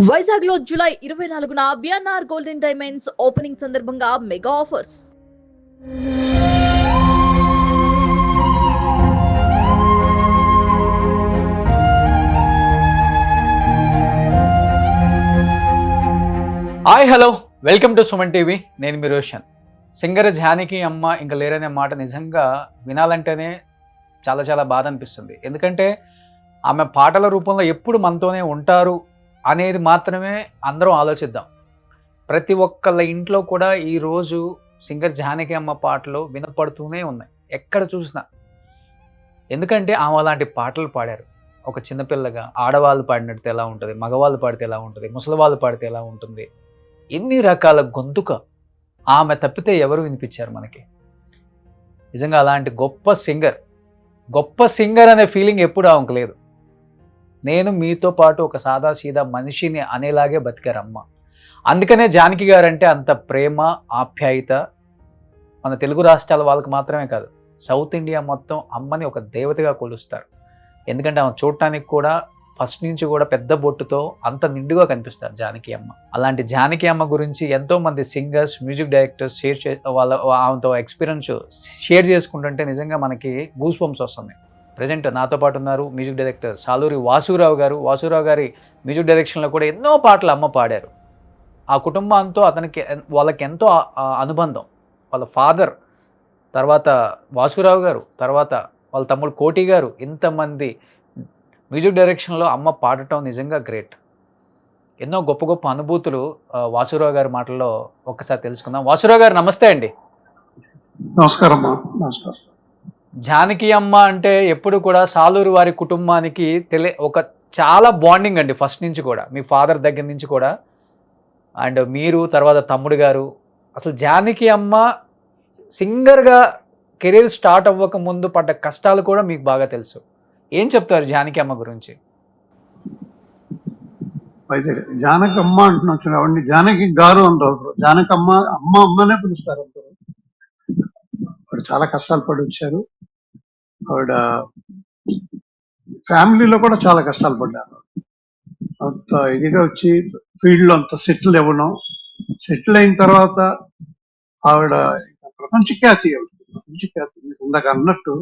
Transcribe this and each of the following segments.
వైజాగ్ లో జూలై 24న BNR golden diamonds opening సందర్భంగా mega offers. Hi hello, welcome to Suman TV. నేను మీ రోషన్. సింగర్ జానకి అమ్మ ఇంకా లేరనే మాట నిజంగా వినాలంటేనే చాలా చాలా బాధ అనిపిస్తుంది. ఎందుకంటే ఆమె పాటల రూపంలో ఎప్పుడు మనతోనే ఉంటారు అనేది మాత్రమే అందరం ఆలోచిద్దాం. ప్రతి ఒక్కళ్ళ ఇంట్లో కూడా ఈరోజు సింగర్ జానకి అమ్మ పాటలు వినపడుతూనే ఉన్నాయి ఎక్కడ చూసినా. ఎందుకంటే ఆమె అలాంటి పాటలు పాడారు. ఒక చిన్నపిల్లగా ఆడవాళ్ళు పాడినట్టు ఎలా ఉంటుంది, మగవాళ్ళు పాడితే ఎలా ఉంటుంది, ముసలివాళ్ళు పాడితే ఎలా ఉంటుంది, ఎన్ని రకాల గొంతుక ఆమె తప్పితే ఎవరు వినిపించారు మనకి. నిజంగా అలాంటి గొప్ప సింగర్ అనే ఫీలింగ్ ఎప్పుడు ఆమెకు లేదు. నేను మీతో పాటు ఒక సాదాసీదా మనిషిని అనేలాగే బతికారు అమ్మ. అందుకనే జానకి గారు అంటే అంత ప్రేమ ఆప్యాయత మన తెలుగు రాష్ట్రాల వాళ్ళకి మాత్రమే కాదు, సౌత్ ఇండియా మొత్తం అమ్మని ఒక దేవతగా కొలుస్తారు. ఎందుకంటే ఆమె చూడటానికి కూడా ఫస్ట్ నుంచి కూడా పెద్ద బొట్టుతో అంత నిండుగా కనిపిస్తారు జానకి అమ్మ. అలాంటి జానకి అమ్మ గురించి ఎంతోమంది సింగర్స్, మ్యూజిక్ డైరెక్టర్స్ ఆమెతో ఎక్స్పీరియన్స్ షేర్ చేసుకుంటుంటే నిజంగా మనకి గూస్ బంప్స్ వస్తుంది. ప్రజెంట్ నాతో పాటు ఉన్నారు మ్యూజిక్ డైరెక్టర్ సాలూరి వాసురావు గారు. వాసురావు గారి మ్యూజిక్ డైరెక్షన్లో కూడా ఎన్నో పాటలు అమ్మ పాడారు. ఆ కుటుంబంతో వాళ్ళకి ఎంతో అనుబంధం. వాళ్ళ ఫాదర్, తర్వాత వాసురావు గారు, తర్వాత వాళ్ళ తమ్ముడు కోటి గారు, ఇంతమంది మ్యూజిక్ డైరెక్షన్లో అమ్మ పాడటం నిజంగా గ్రేట్. ఎన్నో గొప్ప గొప్ప అనుభూతులు వాసురావు గారి మాటల్లో ఒక్కసారి తెలుసుకుందాం. వాసురావు గారు నమస్తే అండి. నమస్కారం. జానకి అమ్మ అంటే ఎప్పుడు కూడా సాలూరి వారి కుటుంబానికి ఒక చాలా బాండింగ్ అండి. ఫస్ట్ నుంచి కూడా మీ ఫాదర్ దగ్గర నుంచి కూడా, అండ్ మీరు, తర్వాత తమ్ముడు గారు. అసలు జానకి అమ్మ సింగర్గా కెరీర్ స్టార్ట్ అవ్వక ముందు పడ్డ కష్టాలు కూడా మీకు బాగా తెలుసు. ఏం చెప్తారు జానకి అమ్మ గురించి? అయితే జానకమ్మ అంటున్నాం చూడండి, జానకి గారు అంటారు. జానకమ్మ అమ్మ అమ్మనే పిలుస్తారు అంటారు. ఆవిడ చాలా కష్టాలు పడి వచ్చారు. ఆవిడ ఫ్యామిలీలో కూడా చాలా కష్టాలు పడ్డారు. అంత ఇదిగా వచ్చి ఫీల్డ్లో అంత సెటిల్ ఇవ్వడం, సెటిల్ అయిన తర్వాత ఆవిడ ప్రపంచ ఖ్యాతి ఇందాక అన్నట్టు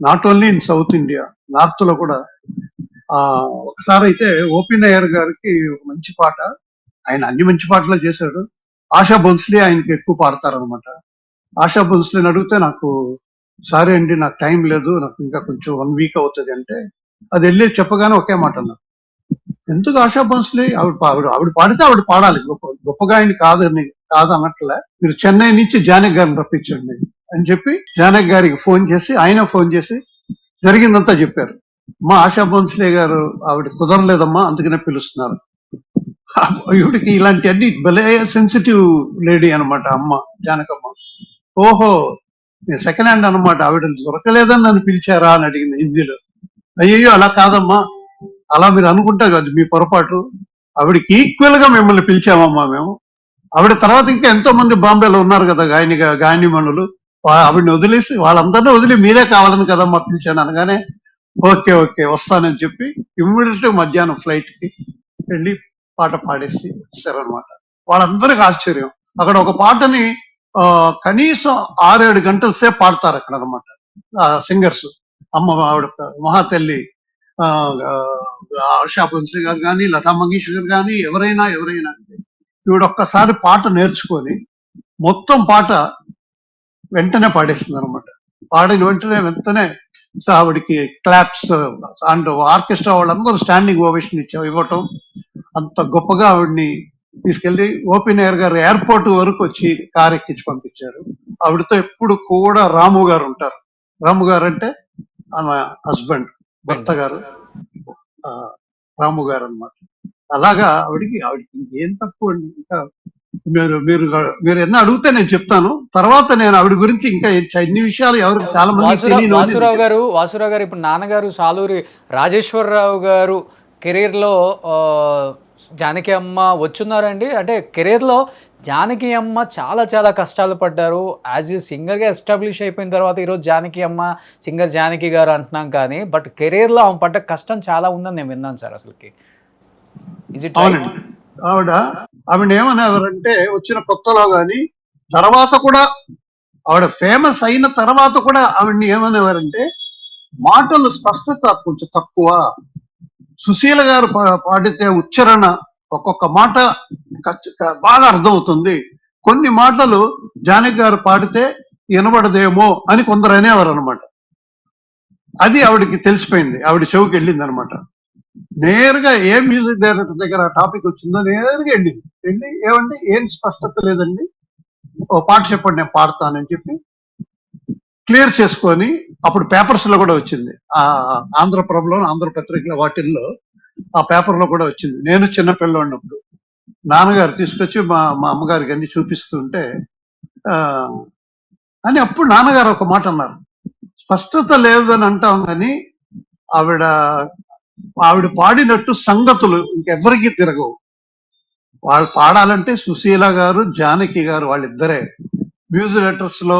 not only in south India, north లో కూడా. ఒకసారి అయితే ఓపెన్ అయ్యర్ గారికి ఒక మంచి పాట, ఆయన అన్ని మంచి పాటలు చేశాడు. ఆశా భోన్స్లే ఆయనకి ఎక్కువ పాడతారనమాట. ఆశా భోన్స్లేని అడిగితే, నాకు సారీ అండి, నాకు టైం లేదు, నాకు ఇంకా కొంచెం 1 వీక్ అవుతుంది అంటే, అది వెళ్ళి చెప్పగానే ఒకే మాట అన్నారు, ఎందుకు ఆశా భోన్స్లే ఆవిడ పాడితే ఆవిడ పాడాలి, గొప్పగా ఆయన కాదన్నట్లే, మీరు చెన్నై నుంచి జానకి గారిని రప్పించండి అని చెప్పి జానకి గారికి ఫోన్ చేసి జరిగిందంతా చెప్పారు. మా ఆశా భోన్స్లే గారు ఆవిడ కుదరలేదమ్మా, అందుకనే పిలుస్తున్నారు. ఈవిడికి ఇలాంటివన్నీ భలే సెన్సిటివ్ లేడీ అనమాట అమ్మ, జానకమ్మ. ఓహో, నేను సెకండ్ హ్యాండ్ అనమాట, ఆవిడ దొరకలేదని నన్ను పిలిచారా అని అడిగింది హిందీలో. అయ్యో అలా కాదమ్మా, అలా మీరు అనుకుంటా కాదు, మీ పొరపాటు. ఆవిడకి ఈక్వల్ గా మిమ్మల్ని పిలిచామమ్మా మేము. ఆవిడ తర్వాత ఇంకా ఎంతో మంది బాంబేలో ఉన్నారు కదా గాయనిమణులు, ఆవిడని వదిలేసి వాళ్ళందరినీ వదిలి మీరే కావాలని కదమ్మా పిలిచాను అనగానే, ఓకే వస్తానని చెప్పి ఇమ్మీడియట్ మధ్యాహ్నం ఫ్లైట్ కి వెళ్ళి పాట పాడేసి వచ్చారనమాట. వాళ్ళందరికీ ఆశ్చర్యం. అక్కడ ఒక పాటని కనీసం 6-7 గంటల సేపు పాడతారు అక్కడ అనమాట సింగర్స్. అమ్మ ఆవిడ మహాతల్లి ఆశా భోన్స్లే గారు కానీ, లతా మంగేష్కర్ కానీ, ఎవరైనా ఈవిడ ఒక్కసారి పాట నేర్చుకొని మొత్తం పాట వెంటనే పాడేస్తుంది అనమాట. పాడిన వెంటనే ఆవిడికి క్లాప్స్ అండ్ ఆర్కెస్ట్రా వాళ్ళందరూ స్టాండింగ్ ఓవేషన్ ఇవ్వటం, అంత గొప్పగా ఆవిడ్ని తీసుకెళ్లి ఓపెన్ ఎయిర్ గారు ఎయిర్పోర్ట్ వరకు వచ్చి కార్ ఎక్కించి పంపించారు. ఆవిడతో ఎప్పుడు కూడా రాము గారు ఉంటారు. రాము గారు అంటే ఆమె హస్బెండ్, భర్త గారు, రాము గారు అనమాట. అలాగా ఆవిడికి ఏం తక్కువ అండి. ఇంకా మీరు ఎన్న అడిగితే నేను చెప్తాను. తర్వాత నేను ఆవిడ గురించి ఇంకా ఎన్ని విషయాలు ఎవరికి చాలా మంది. వాసురావు గారు ఇప్పుడు నాన్నగారు సాలూరి రాజేశ్వరరావు గారు కెరీర్లో జానకి అమ్మ వచ్చున్నారండి. అంటే కెరీర్లో జానకి అమ్మ చాలా చాలా కష్టాలు పడ్డారు. యాజ్ ఏ సింగర్గా ఎస్టాబ్లిష్ అయిపోయిన తర్వాత ఈరోజు జానకి అమ్మ, సింగర్ జానకి గారు అంటున్నాం కానీ, బట్ కెరీర్లో ఆమె పడ్డ కష్టం చాలా ఉందని నేను విన్నాను సార్. అసలుకి అవునండి. ఆవిడ ఏమనేవారంటే వచ్చిన కొత్తలో గాని తర్వాత కూడా ఆవిడ ఫేమస్ అయిన తర్వాత కూడా ఆవిడ్ని ఏమనేవారంటే మాటలు స్పష్టత కొంచెం తక్కువ. సుశీల గారు పాడితే ఉచ్చారణ ఒక్కొక్క మాట బాగా అర్థమవుతుంది, కొన్ని మాటలు జానకి గారు పాడితే వినబడదేమో అని కొందరు అనేవారు అనమాట. అది ఆవిడకి తెలిసిపోయింది, ఆవిడ చెవికి వెళ్ళింది అనమాట. నేరుగా ఏ మ్యూజిక్ డైరెక్టర్ దగ్గర టాపిక్ వచ్చిందో నేరుగా వెళ్ళి ఏమండి ఏం స్పష్టత లేదండి, ఓ పాట చెప్పండి నేను పాడతానని చెప్పి క్లియర్ చేసుకొని అప్పుడు పేపర్స్ లో కూడా వచ్చింది, ఆ ఆంధ్రప్రభలో ఆంధ్రపత్రికలో వాటిల్లో ఆ పేపర్ లో కూడా వచ్చింది. నేను చిన్నపిల్ల ఉన్నప్పుడు నాన్నగారు తీసుకొచ్చి మా అమ్మగారికి అన్ని చూపిస్తుంటే అని అప్పుడు నాన్నగారు ఒక మాట అన్నారు, స్పష్టత లేదని అంటాం కానీ ఆవిడ పాడినట్టు సంగతులు ఇంకెవ్వరికీ తిరగవు. వాళ్ళు పాడాలంటే సుశీల గారు జానకి గారు వాళ్ళిద్దరే. మ్యూజిక్ డైరెక్టర్స్ లో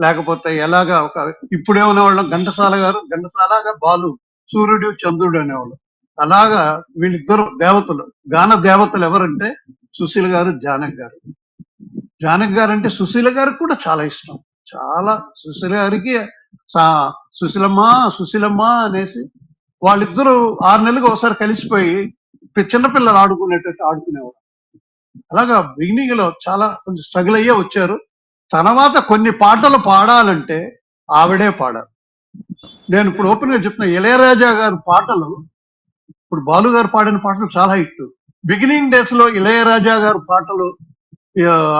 లేకపోతే ఎలాగా ఒక ఇప్పుడేమనే వాళ్ళం ఘంటసాలగా బాలు, సూర్యుడు చంద్రుడు అనేవాళ్ళు. అలాగా వీళ్ళిద్దరు దేవతలు, గాన దేవతలు ఎవరంటే సుశీల గారు జానకి గారు. జానకి గారు అంటే సుశీల గారికి కూడా చాలా ఇష్టం, చాలా. సుశీల గారికి సుశీలమ్మ అనేసి వాళ్ళిద్దరూ 6 నెలలకు ఒకసారి కలిసిపోయి చిన్నపిల్లలు ఆడుకునేటట్టు ఆడుకునేవారు. అలాగా బిగినింగ్ లో చాలా కొంచెం స్ట్రగుల్ అయ్యే వచ్చారు. తర్వాత కొన్ని పాటలు పాడాలంటే ఆవిడే పాడారు. నేను ఇప్పుడు ఓపెన్ గా చెప్తున్నా, ఇళయరాజా గారి పాటలు, ఇప్పుడు బాలు గారు పాడిన పాటలు చాలా హిట్. బిగినింగ్ డేస్ లో ఇళయరాజా గారి పాటలు,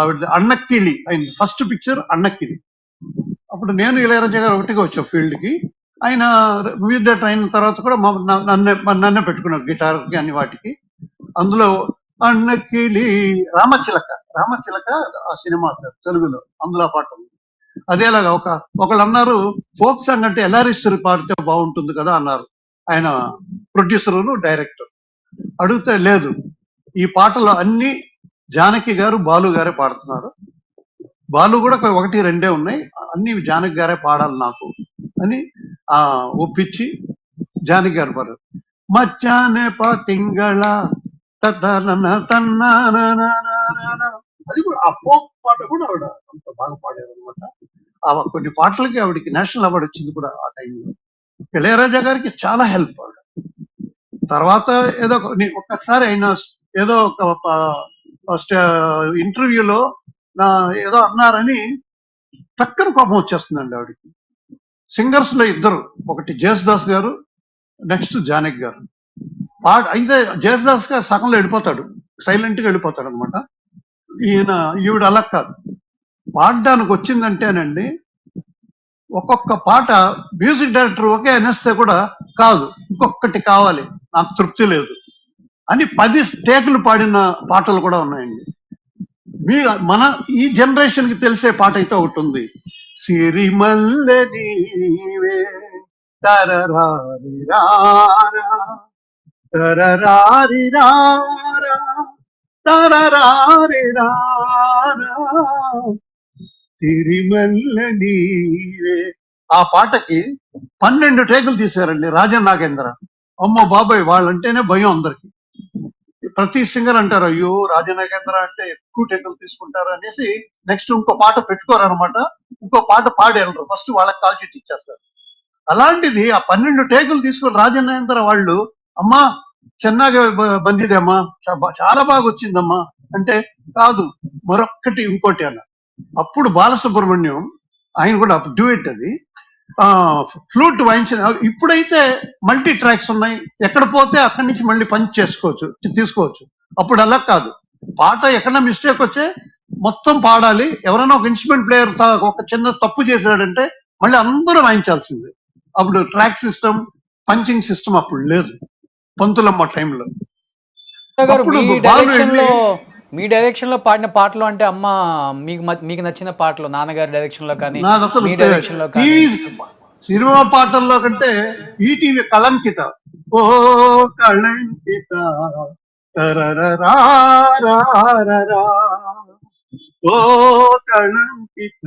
ఆవిడ అన్నక్కిలి అయింది ఫస్ట్ పిక్చర్ అన్నక్కిలి. అప్పుడు నేను ఇళయరాజా గారు ఒకటిగా వచ్చాం ఫీల్డ్ కి. ఆయన వివిధ అయిన తర్వాత కూడా నన్నే పెట్టుకున్నారు గిటార్ కి అన్ని వాటికి. అందులో అన్నకిలి రామచిలక ఆ సినిమా తెలుగులో అందులో పాట ఉంది. అదేలాగా ఒకళ్ళు అన్నారు ఫోక్ సాంగ్ అంటే ఎల్ఆర్ఈశ్వరి పాడితే బాగుంటుంది కదా అన్నారు ఆయన ప్రొడ్యూసర్ డైరెక్టర్. అడిగితే లేదు, ఈ పాటలు అన్ని జానకి గారు బాలు గారే పాడుతున్నారు, బాలు కూడా 1-2 ఉన్నాయి, అన్ని జానకి గారే పాడాలి నాకు అని ఒప్పించి జానకి గారు పాడారు. మచ్చానే పాతింగళ అది కూడా ఆ ఫోక్ పాట కూడా ఆవిడ అంత బాగా పాడారు అనమాట. కొన్ని పాటలకి ఆవిడకి నేషనల్ అవార్డు వచ్చింది కూడా ఆ టైంలో. ఇళయరాజా గారికి చాలా హెల్ప్ ఆవిడ. తర్వాత ఏదో ఒక్కసారి అయినా ఏదో ఒక ఇంటర్వ్యూలో ఏదో అన్నారని టక్కన కోపం వచ్చేస్తుందండి ఆవిడకి. సింగర్స్ లో ఇద్దరు, ఒకటి జేసుదాస్ గారు, నెక్స్ట్ జానకి గారు. అయితే జేసుదాస్ గారు సగంలో వెళ్ళిపోతాడు, సైలెంట్ గా వెళ్ళిపోతాడు అనమాట. ఈవిడ అలా కాదు, పాడడానికి వచ్చిందంటేనండి ఒక్కొక్క పాట మ్యూజిక్ డైరెక్టర్ ఓకే అనేస్తే కూడా కాదు ఇంకొకటి కావాలి, నాకు తృప్తి లేదు అని 10 స్టేకులు పాడిన పాటలు కూడా ఉన్నాయండి. మన ఈ జనరేషన్ కి తెలిసే పాట అయితే ఒకటి ఉంది, సిరిమల్లె నీవే తరరారి రారా తరరారి రారా తరరారి రారా సిరిమల్లె నీవే. ఆ పాటకి 12 టేకులు తీశారండి రాజన్ నాగేంద్ర. అమ్మో బాబాయ్, వాళ్ళంటేనే భయం అందరికి. ప్రతి సింగర్ అంటారు అయ్యో రాజనాగేంద్ర అంటే ఎక్కువ టేకులు తీసుకుంటారు అనేసి నెక్స్ట్ ఇంకో పాట పెట్టుకోరు అనమాట, ఇంకో పాట పాడేళ్ళరు, ఫస్ట్ వాళ్ళకి కాల్ షీట్ ఇచ్చేస్తారు. అలాంటిది ఆ 12 టేకులు తీసుకుని రాజనాగేంద్ర వాళ్ళు అమ్మా చెన్నాగా బందిదేమ్మా చాలా బాగా వచ్చిందమ్మా అంటే కాదు మరొక్కటి ఇంకోటి అన్న. అప్పుడు బాలసుబ్రహ్మణ్యం ఆయన కూడా డ్యూయట్ అది ఫ్లూట్ వాయించిన. ఇప్పుడైతే మల్టీ ట్రాక్స్ ఉన్నాయి, ఎక్కడ పోతే అక్కడి నుంచి మళ్ళీ పంచ్ తీసుకోవచ్చు. అప్పుడు అలా కాదు, పాట ఎక్కడన్నా మిస్టేక్ వచ్చే మొత్తం పాడాలి. ఎవరైనా ఒక ఇన్స్ట్రుమెంట్ ప్లేయర్ ఒక చిన్న తప్పు చేశాడంటే మళ్ళీ అందరూ వాయించాల్సిందే. అప్పుడు ట్రాక్ సిస్టమ్, పంచింగ్ సిస్టమ్ అప్పుడు లేదు పంతులమ్మ టైంలో. మీ డైరెక్షన్ లో పాడిన పాటలు అంటే అమ్మ మీకు నచ్చిన పాటలు నాన్నగారి డైరెక్షన్ లో కానీ మీ డైరెక్షన్ లో కానీ? సినిమా పాటల్లో కంటే ఈటీవీ కళంకిత, ఓ కళంకిత తరరరారరారరా, ఓ కళంకిత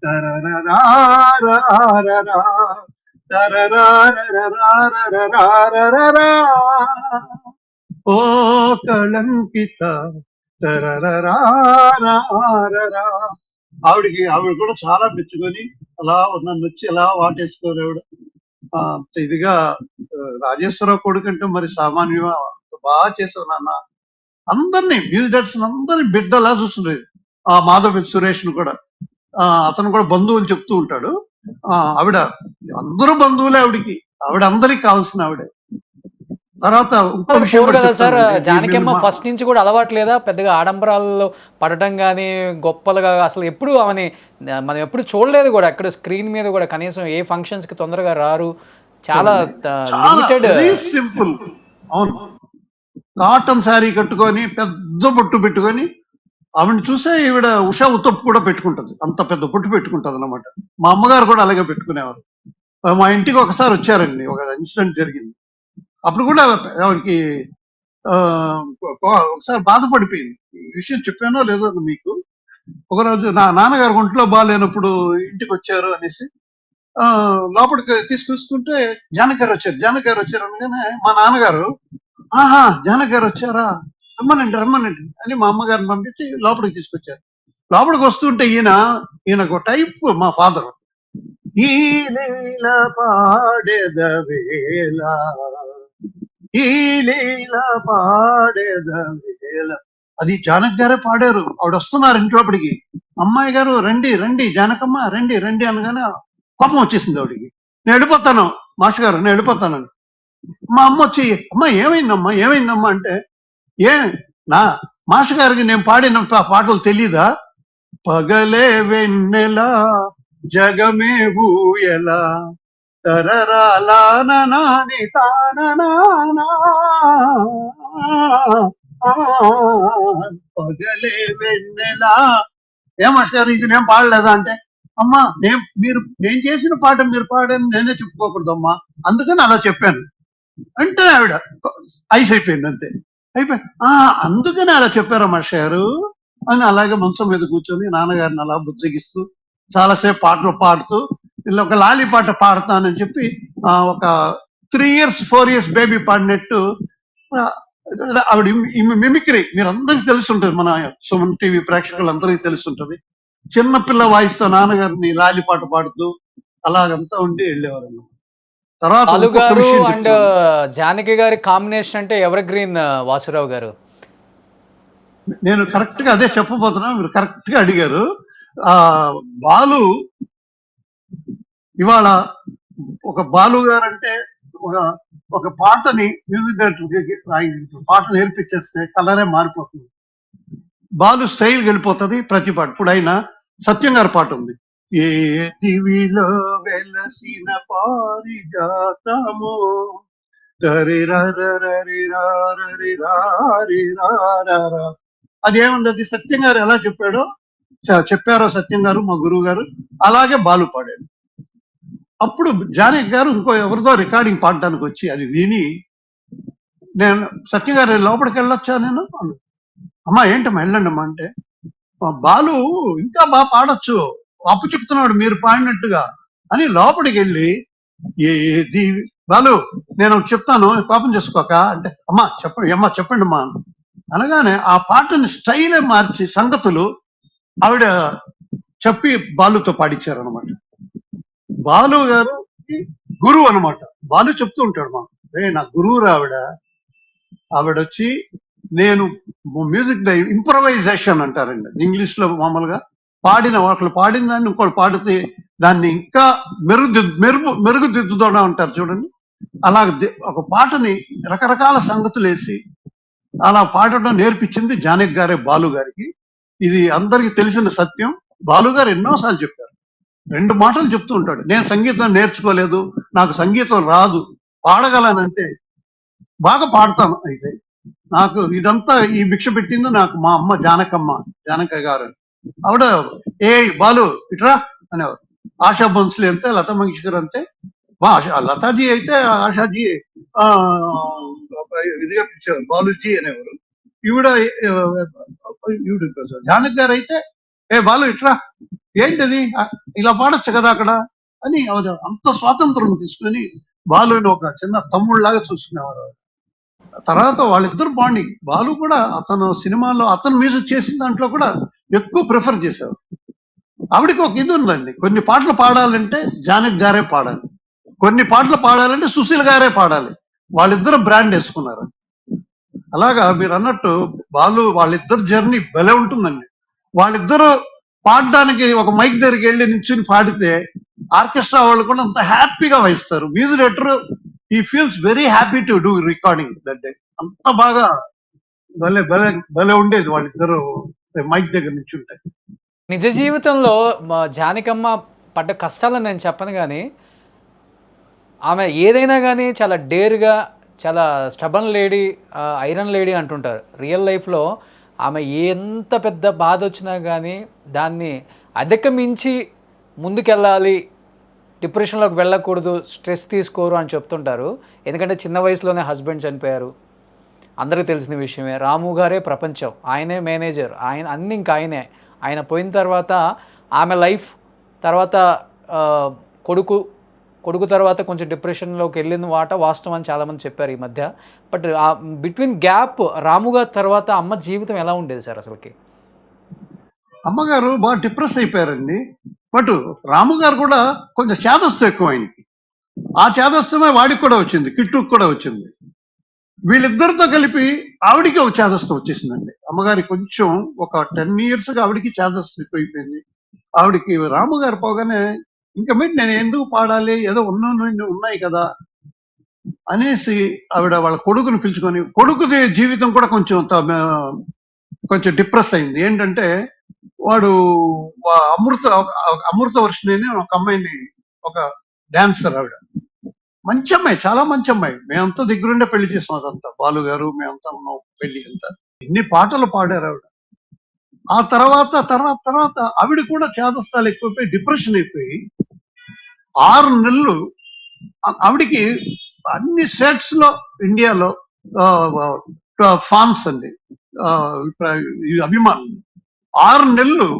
తరరరారరారరా తరరరారరారరారరా ఓ కళంకిత తరరరారారరా. ఆవిడ కూడా చాలా మెచ్చుకొని అలా నన్ను వచ్చి ఎలా వాటేసుకోరు ఆవిడ. అంత ఇదిగా రాజేశ్వరరావు కొడుకంటే మరి సామాన్యమా, అంత బాగా చేసావు నాన్న. అందరినీ మ్యూజిక్ డైరెక్టర్స్ అందరినీ బిడ్డలా చూస్తుండేది. ఆ మాధవ్ సురేష్ ను కూడా, అతను కూడా బంధువులు చెప్తూ ఉంటాడు. ఆవిడ అందరూ బంధువులే ఆవిడికి, ఆవిడ అందరికి కావాల్సిన ఆవిడే. తర్వాత ఇంకో విషయం పోరు కూడా కదా సార్, చెప్తానండి. జానకమ్మ ఫస్ట్ నుంచి కూడా అలవాటు లేదా పెద్దగా ఆడంబరాల్లో పడటం కానీ గొప్పలుగా అసలు ఎప్పుడు ఆమెని మనం ఎప్పుడు చూడలేదు కూడా, ఎక్కడ స్క్రీన్ మీద కూడా కనీసం ఏ ఫంక్షన్స్ కి తొందరగా రారు, చాలా లిమిటెడ్. Very simple. అవును, కాటన్ శారీ కట్టుకొని పెద్ద బొట్టు పెట్టుకొని, ఆవిడని చూసే ఈవిడ ఉషా ఉత్తప్పు కూడా పెట్టుకుంటది, అంత పెద్ద బొట్టు పెట్టుకుంటది అనమాట. మా అమ్మగారు కూడా అలాగే పెట్టుకునేవారు. మా ఇంటికి ఒకసారి వచ్చారండి, ఒక ఇన్సిడెంట్ జరిగింది. అప్పుడు కూడా ఆవిడకి ఒకసారి బాధపడిపోయింది. ఈ విషయం చెప్పానో లేదో మీకు. ఒకరోజు నా నాన్నగారు ఒంట్లో బాగాలేనప్పుడు ఇంటికి వచ్చారు అనేసి లోపలికి తీసుకొస్తుంటే జానకి గారు వచ్చారు అనగానే మా నాన్నగారు, ఆహా జానకి గారు వచ్చారా, రమ్మనండి అని మా అమ్మగారిని పంపించి లోపలికి తీసుకొచ్చారు. లోపలికి వస్తుంటే ఈయనకు టైప్ మా ఫాదర్. ఈ లీల పాడెద వేళ, ఈ లీల పాడెద వేళ, అది జానకి గారే పాడారు. ఆవిడ వస్తున్నారు ఇంట్లోపడికి, అమ్మాయి గారు రండి రండి జానకమ్మ రండి రండి అనగానే కోపం వచ్చేసింది ఆవిడికి. నేను వెళ్ళిపోతాను మాస్టర్ గారు, నేను వెళ్ళిపోతానని. మా అమ్మ వచ్చి, అమ్మ ఏమైందమ్మా అంటే, ఏ నా మాస్టర్ గారికి నేను పాడిన పాటలు తెలీదా, పగలే వెన్నెల జగమే ఊయలా తరరాలాననాని తాననానా, పగలే వెన్నెల. ఏ మాస్టర్ గారు ఇది నేను పాడలేదా అంటే, అమ్మా నేను చేసిన పాట మీరు పాడని నేనే చెప్పుకోకూడదమ్మా, అందుకని అలా చెప్పాను అంటే ఆవిడ ఐస్ అయిపోయింది అంతే. అయిపోయి అందుకని అలా చెప్పారా మాస్టర్ గారు అని అలాగే మంచం మీద కూర్చొని నాన్నగారిని అలా బుజ్జగిస్తూ చాలాసేపు పాటలు పాడుతూ, ఇలా ఒక లాలి పాట పాడతానని చెప్పి ఒక 3 years 4 years బేబీ పాడినట్టు ఆవిడ మిమిక్రీ మీరందరికీ తెలుసుంటది, మన సుమన్ టీవీ ప్రేక్షకులందరికీ తెలుసుంటది. చిన్నపిల్ల వాయిస్తో నాన్నగారిని లాలి పాట పాడుతూ అలాగంతా ఉండి వెళ్ళేవారు. తర్వాత గారు అండ్ జానకి గారి కాంబినేషన్ అంటే ఎవర్ గ్రీన్ వాసురావు గారు. నేను కరెక్ట్ గా అదే చెప్పబోతున్నా, మీరు కరెక్ట్ గా అడిగారు. బాలు ఇవాళ ఒక బాలు గారు అంటే ఒక పాటని మ్యూజిక్ డైరెక్టర్ పాట నేర్పించేస్తే కలరే మారిపోతుంది, బాలు స్టైల్ వెళ్ళిపోతుంది ప్రతి పాట. ఇప్పుడు ఆయన సత్యం గారి పాట ఉంది, ఏ దివిలో వెలసిన పారిజాతమో అది ఏముంది, అది సత్యం గారు ఎలా చెప్పారో సత్యం గారు మా గురువు గారు అలాగే బాలు పాడాడు. అప్పుడు జానకి గారు ఇంకో ఎవరిదో రికార్డింగ్ పాడడానికి వచ్చి అది విని, నేను సత్యం గారు లోపలికి వెళ్ళొచ్చా నేను, అమ్మా ఏంటమ్మా వెళ్ళండి అమ్మా అంటే, బాలు ఇంకా బాగా పాడొచ్చు, అప్పు చెప్తున్నాడు మీరు పాడినట్టుగా అని లోపలికి వెళ్ళి, ఏది బాలు నేను చెప్తాను కోపం చేసుకోక అంటే, చెప్పండి అమ్మా అనగానే ఆ పాటని స్టైలే మార్చి సంగతులు ఆవిడ చెప్పి బాలుతో పాడించారు అనమాట. బాలు గారు గురువు అనమాట. బాలు చెప్తూ ఉంటాడు మా నా గురువు ఆవిడ వచ్చి, నేను మ్యూజిక్ ఇంప్రవైజేషన్ అంటారండి ఇంగ్లీష్ లో, మామూలుగా ఒకళ్ళు పాడిన దాన్ని ఇంకోళ్ళు పాడితే దాన్ని ఇంకా మెరుగుదిద్దుదోడా అంటారు చూడండి, అలా ఒక పాటని రకరకాల సంగతులు వేసి అలా పాడటం నేర్పించింది జానకి గారే బాలు గారికి. ఇది అందరికి తెలిసిన సత్యం. బాలు గారు ఎన్నోసార్లు చెప్పారు, 2 మాటలు చెప్తూ ఉంటాడు, నేను సంగీతం నేర్చుకోలేదు, నాకు సంగీతం రాదు, పాడగలనంటే బాగా పాడతాను, అయితే నాకు ఇదంతా ఈ భిక్ష పెట్టింది నాకు మా అమ్మ జానక గారు. ఆవిడ ఏ బాలు ఇట్రా అనేవారు. ఆశా భోన్స్లే అంతే, లతా మంగేష్కర్ అంతే, లతాజీ అయితే ఆశాజీ ఇదిగా పిలిచేవారు, బాలుజీ అనేవారు. ఈవిడ జానకి గారు అయితే, ఏ బాలు ఇట్రా, ఏంటది ఇలా పాడొచ్చు కదా అక్కడ అని అంత స్వాతంత్రం తీసుకుని బాలుని ఒక చిన్న తమ్ముళ్ళలాగా చూసుకునేవారు. తర్వాత వాళ్ళిద్దరు బాండింగ్. బాలు కూడా అతను సినిమాలో అతను మ్యూజిక్ చేసిన దాంట్లో కూడా ఎక్కువ ప్రిఫర్ చేసేవారు. ఆవిడకి ఒక ఇది ఉందండి, కొన్ని పాటలు పాడాలంటే జానకి గారే పాడాలి, కొన్ని పాటలు పాడాలంటే సుశీల్ గారే పాడాలి. వాళ్ళిద్దరు బ్రాండ్ వేసుకున్నారు. అలాగా మీరు అన్నట్టు బాలు వాళ్ళిద్దరు జర్నీ భలే ఉంటుందండి. వాళ్ళిద్దరు పాడడానికి ఒక మైక్ దగ్గరికి వెళ్ళి నిల్చుని పాడితే ఆర్కెస్ట్రా వాళ్ళు కూడా అంత హ్యాపీగా వహిస్తారు. మ్యూజిక్ డైరెక్టర్ ఈ feels very happy to do recording that day. అంత బాగా భలే భలే భలే ఉండేది వాళ్ళిద్దరు మైక్ దగ్గర నుంచి ఉంటాయి. నిజ జీవితంలో మా జానకమ్మ పడ్డ కష్టాలను నేను చెప్పను కానీ, ఆమె ఏదైనా కానీ చాలా డేర్గా, చాలా స్టబన్ లేడీ, ఐరన్ లేడీ అంటుంటారు. రియల్ లైఫ్లో ఆమె ఎంత పెద్ద బాధ వచ్చినా కానీ దాన్ని అధిగమించి ముందుకెళ్ళాలి, డిప్రెషన్లోకి వెళ్ళకూడదు, స్ట్రెస్ తీసుకోరు అని చెప్తుంటారు. ఎందుకంటే చిన్న వయసులోనే హస్బెండ్ చనిపోయారు, అందరికీ తెలిసిన విషయమే. రాము గారే ప్రపంచం, ఆయనే మేనేజర్, ఆయన అన్ని ఇంకా ఆయన పోయిన తర్వాత ఆమె లైఫ్ తర్వాత కొడుకు తర్వాత కొంచెం డిప్రెషన్లోకి వెళ్ళిన వాస్తవం అని చాలామంది చెప్పారు ఈ మధ్య. బట్ బిట్వీన్ గ్యాప్ రాము గారి తర్వాత అమ్మ జీవితం ఎలా ఉండేది సార్ అసలుకి? అమ్మగారు బాగా డిప్రెస్ అయిపోయారండి. బట్ రాము గారు కూడా కొంచెం చేదస్తం ఎక్కువ ఆయనకి. ఆ చేదస్తమే వాడికి కూడా వచ్చింది, కిట్టుకు కూడా వచ్చింది. వీళ్ళిద్దరితో కలిపి ఆవిడికి ఒక చేదస్తం వచ్చేసిందండి. అమ్మగారికి కొంచెం ఒక 10 years గా ఆవిడికి చేదస్తం ఎక్కువైపోయింది. ఆవిడికి రాము గారు పోగానే ఇంకా మీట్ నేను ఎందుకు పాడాలి, ఏదో ఉన్నాయి కదా అనేసి ఆవిడ వాళ్ళ కొడుకుని పిలుచుకొని, కొడుకు జీవితం కూడా కొంచెం డిప్రెస్ అయింది. ఏంటంటే వాడు అమృత వర్షిణి అని ఒక అమ్మాయిని, ఒక డాన్సర్, ఆవిడ మంచి అమ్మాయి, చాలా మంచి అమ్మాయి. మేమంతా దగ్గరుండే పెళ్లి చేసాం. అదంతా బాలు గారు మేమంతా ఉన్నాం పెళ్లి అంతా. ఎన్ని పాటలు పాడారు ఆవిడ. ఆ తర్వాత ఆవిడ కూడా చేదస్తాలు ఎక్కువైపోయి డిప్రెషన్ అయిపోయి 6 నెలలు ఆవిడికి అన్ని స్టేట్స్ లో ఇండియాలో ఫాన్స్ అండి, అభిమానులు. 6 నెలలు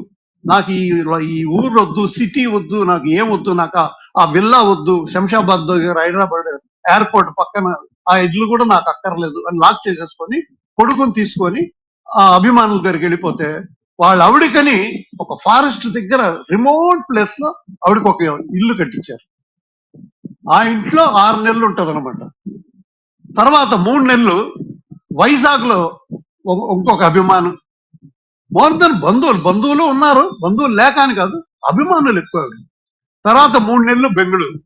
నాకు ఈ ఊరు వద్దు, సిటీ వద్దు, నాకు ఏం వద్దు, నాకు ఆ విల్లా వద్దు, శంషాబాద్ దగ్గర హైదరాబాద్ ఎయిర్పోర్ట్ పక్కన ఆ ఇల్లు కూడా నాకు అక్కర్లేదు అని లాక్ చేసేసుకొని కొడుకుని తీసుకొని ఆ అభిమానుల దగ్గరికి వెళ్ళిపోతే, వాళ్ళు ఆవిడకని ఒక ఫారెస్ట్ దగ్గర రిమోట్ ప్లేస్ లో ఆవిడకి ఒక ఇల్లు కట్టించారు. ఆ ఇంట్లో 6 నెలలు ఉంటది అనమాట. తర్వాత 3 నెలలు వైజాగ్ లో ఇంకొక అభిమానం. మోర్ దెన్ బంధువులు ఉన్నారు, బంధువులు లేక అని కాదు, అభిమానులు ఎక్కువ. తర్వాత 3 నెలలు బెంగళూరు.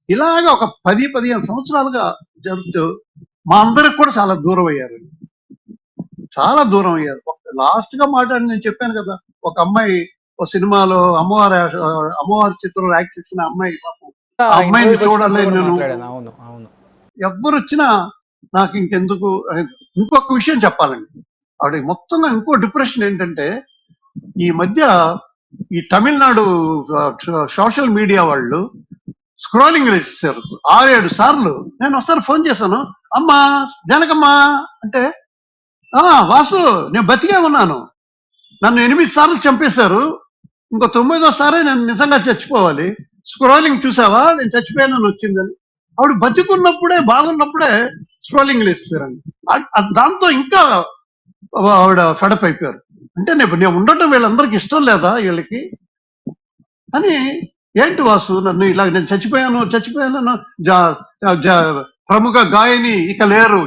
ఇలాగ ఒక 10-15 సంవత్సరాలుగా జరుగుతూ మా అందరికి కూడా చాలా దూరం అయ్యారు, చాలా దూరం అయ్యారు. లాస్ట్ గా మాట్లాడి నేను చెప్పాను కదా, ఒక అమ్మాయి ఒక సినిమాలో అమ్మవారి చిత్రంలో యాక్ట్ చేసిన అమ్మాయి, ఆ అమ్మాయిని చూడాలి నేను. ఎవ్వరు వచ్చినా నాకు ఇంకెందుకు. ఇంకొక విషయం చెప్పాలండి, ఆవిడ మొత్తంగా ఇంకో డిప్రెషన్ ఏంటంటే, ఈ మధ్య ఈ తమిళనాడు సోషల్ మీడియా వాళ్ళు స్క్రోలింగ్ వేసేసారు 6-7 సార్లు. నేను ఒకసారి ఫోన్ చేశాను, అమ్మా జనకమ్మా అంటే, వాసు నేను బతికే ఉన్నాను, నన్ను 8 సార్లు చంపేశారు, ఇంకో 9వ సారే నేను నిజంగా చచ్చిపోవాలి, స్క్రోలింగ్ చూసావా నేను చచ్చిపోయానని వచ్చిందని. ఆవిడ బతికున్నప్పుడే, బాగున్నప్పుడే స్క్రోలింగ్ వేసేసారండి. దాంతో ఇంకా ఆవిడ ఫెడప్ అయిపోయారు. అంటే నేను ఉండటం వీళ్ళందరికీ ఇష్టం లేదా వీళ్ళకి అని. ఏంటి వాసు నన్ను ఇలా, నేను చచ్చిపోయాను, ప్రముఖ గాయని ఇక లేరు,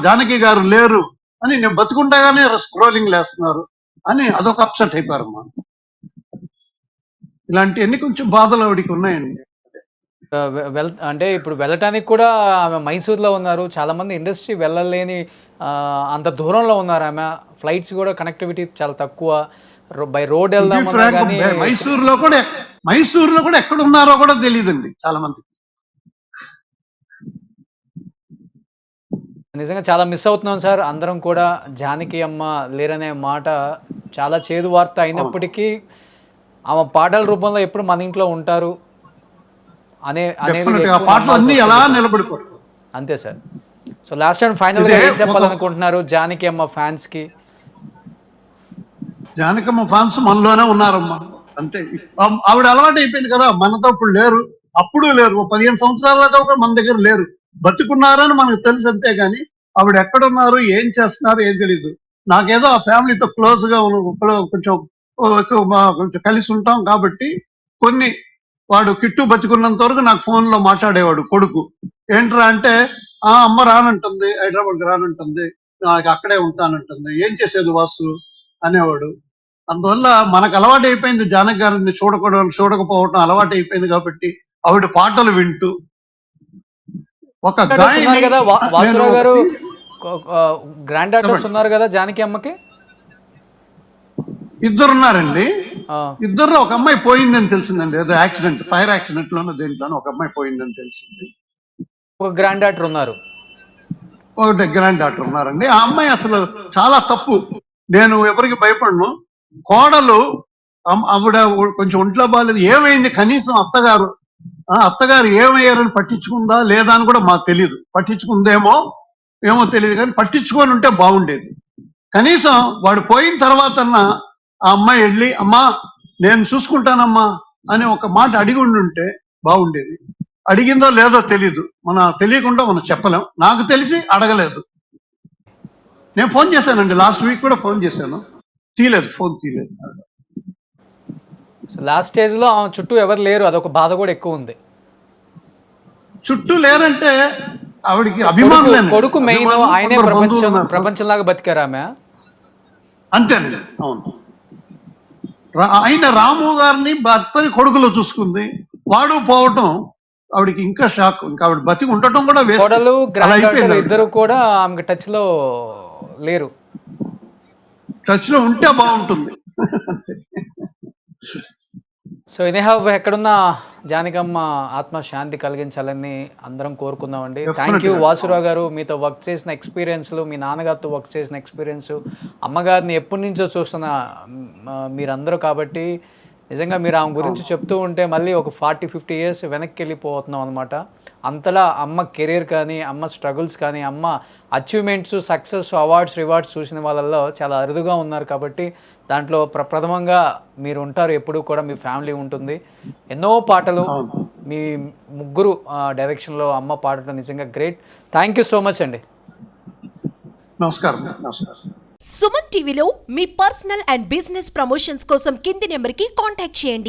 జానకి గారు లేరు అని, నేను బతుకుండగానే స్క్రోలింగ్ లేస్తున్నారు అని అదొక అప్సెట్ అయిపోయారమ్మా. ఇలాంటివన్నీ కొంచెం బాధలు ఆవిడికి ఉన్నాయండి. అంటే ఇప్పుడు వెళ్ళటానికి కూడా ఆమె మైసూర్లో ఉన్నారు, చాలా మంది ఇండస్ట్రీ వెళ్ళలేని అంత దూరంలో ఉన్నారు ఆమె. ఫ్లైట్స్ కూడా కనెక్టివిటీ చాలా తక్కువ, బై రోడ్ వెళ్దామన్నా కానీ మైసూర్లో కూడా ఎక్కడ ఉన్నారో కూడా తెలియదండి చాలా మంది. నిజంగా చాలా మిస్ అవుతున్నాం సార్ అందరం కూడా. జానకి అమ్మ లేరనే మాట చాలా చేదు వార్త అయినప్పటికీ ఆమె పాటల రూపంలో ఎప్పుడు మన ఇంట్లో ఉంటారు అనేది అంతే sir. So last and final గా ఏం చెప్పాలనుకుంటున్నారు జానకి అమ్మ ఫ్యాన్స్ కి? జానకమ్మ ఫ్యాన్స్ మనలోనే ఉన్నారమ్మా, అంతే. ఆవిడ అలవాటు అయిపోయింది కదా, మనతో ఇప్పుడు లేరు, అప్పుడు లేరు, 15 సంవత్సరాల దాకా మన దగ్గర లేరు, బతుకున్నారని మనకు తెలుసు అంతే. కానీ ఆవిడ ఎక్కడున్నారు, ఏం చేస్తున్నారు, ఏం తెలియదు. నాకేదో ఆ ఫ్యామిలీతో క్లోజ్ గా కొంచెం కొంచెం కలిసి ఉంటాం కాబట్టి కొన్ని వాడు కిట్టు బతికున్నంత వరకు నాకు ఫోన్ లో మాట్లాడేవాడు కొడుకు. ఏంట్రా అంటే, అమ్మ రానంటుంది, హైదరాబాద్ రానంటుంది, నాకు అక్కడే ఉంటానంటుంది, ఏం చేసేది వాసు అనేవాడు. అందువల్ల మనకు అలవాటు అయిపోయింది, జానకి గారిని చూడకపోవడం అలవాటు అయిపోయింది కాబట్టి ఆవిడ పాటలు వింటూ ఒక ఉన్నారు కదా వాసురావు గారు, నేను గ్రాండ్ డాటర్స్ ఉన్నారు కదా జానకి అమ్మకి? ఇద్దరున్నారండి. ఆ, ఇద్దరులో ఒక అమ్మాయి పోయిందని తెలిసిందండి, ఏదో యాక్సిడెంట్, ఫైర్ యాక్సిడెంట్ లోనో దేంట్లోనో ఒక అమ్మాయి పోయిందని తెలిసింది. ఒక గ్రాండ్ డాటర్ ఉన్నారు. ఒకటి గ్రాండ్ డాక్టర్ ఉన్నారండి. ఆ అమ్మాయి అసలు చాలా తప్పు. నేను ఎవరికి భయపడను. కోడలు ఆవిడ కొంచెం ఒంట్లో బాగాలేదు, ఏమైంది కనీసం అత్తగారు ఏమయ్యారని పట్టించుకుందా లేదా అని కూడా మాకు తెలియదు. పట్టించుకుందేమో ఏమో తెలియదు, కానీ పట్టించుకొని ఉంటే బాగుండేది. కనీసం వాడు పోయిన తర్వాత ఆ అమ్మాయి వెళ్ళి, అమ్మా నేను చూసుకుంటానమ్మా అని ఒక మాట అడిగి ఉంటే బాగుండేది. అడిగిందో లేదో తెలీదు, తెలియకుండా మనం చెప్పలేం. నాకు తెలిసి అడగలేదు. నేను ఫోన్ చేశానండి, లాస్ట్ వీక్ కూడా ఫోన్ చేశాను, ఫోన్ తీయలేదు. లాస్ట్ స్టేజ్ లో ఆమె చుట్టూ ఎవరు లేరు, అదొక బాధ కూడా ఎక్కువ ఉంది. చుట్టూ లేరంటే ఆవిడికి అభిమానులు, కొడుకు మెయిన్, ఆయనే ప్రపంచంలాగా బతికారు ఆమె. అంతేనండి, అవును. ఆయన రాము గారిని భర్తని కొడుకులో చూసుకుంది, వాడు పోవటం ఆవిడకి ఇంకా షాక్. ఇంకా ఆవిడ బతికి ఉండటం కూడా కోడలు గ్రాండ్ ఇద్దరు కూడా ఆమెకి టచ్ లో లేరు. టచ్ లో ఉంటే బాగుంటుంది. సో ఎనీహౌ ఎక్కడున్న జానకమ్మ ఆత్మ శాంతి కలిగించాలని అందరం కోరుకుందామండి. థ్యాంక్ యూ వాసురావు గారు, మీతో వర్క్ చేసిన ఎక్స్పీరియన్స్లు, మీ నాన్నగారితో వర్క్ చేసిన ఎక్స్పీరియన్స్, అమ్మగారిని ఎప్పటి నుంచో చూస్తున్న మీరందరూ కాబట్టి నిజంగా మీరు ఆమె గురించి చెప్తూ ఉంటే మళ్ళీ ఒక 40-50 ఇయర్స్ వెనక్కి వెళ్ళిపోతున్నాం అనమాట. అంతలా అమ్మ కెరీర్ కానీ, అమ్మ స్ట్రగుల్స్ కానీ, అమ్మ అచీవ్మెంట్స్, సక్సెస్, అవార్డ్స్, రివార్డ్స్ చూసిన వాళ్ళల్లో చాలా అరుదుగా ఉన్నారు కాబట్టి దాంట్లో ప్రథమంగా మీరు ఉంటారు. ఎప్పుడూ కూడా మీ ఫ్యామిలీ ఉంటుంది. ఎన్నో పాటలు మీ ముగ్గురు డైరెక్షన్లో అమ్మ పాడటం నిజంగా great. Thank you so much అండి. నమస్కారం. సుమన్ టీవీలో మీ పర్సనల్ అండ్ బిజినెస్ ప్రమోషన్స్ కోసం కింది నెంబర్కి కాంటాక్ట్ చేయండి.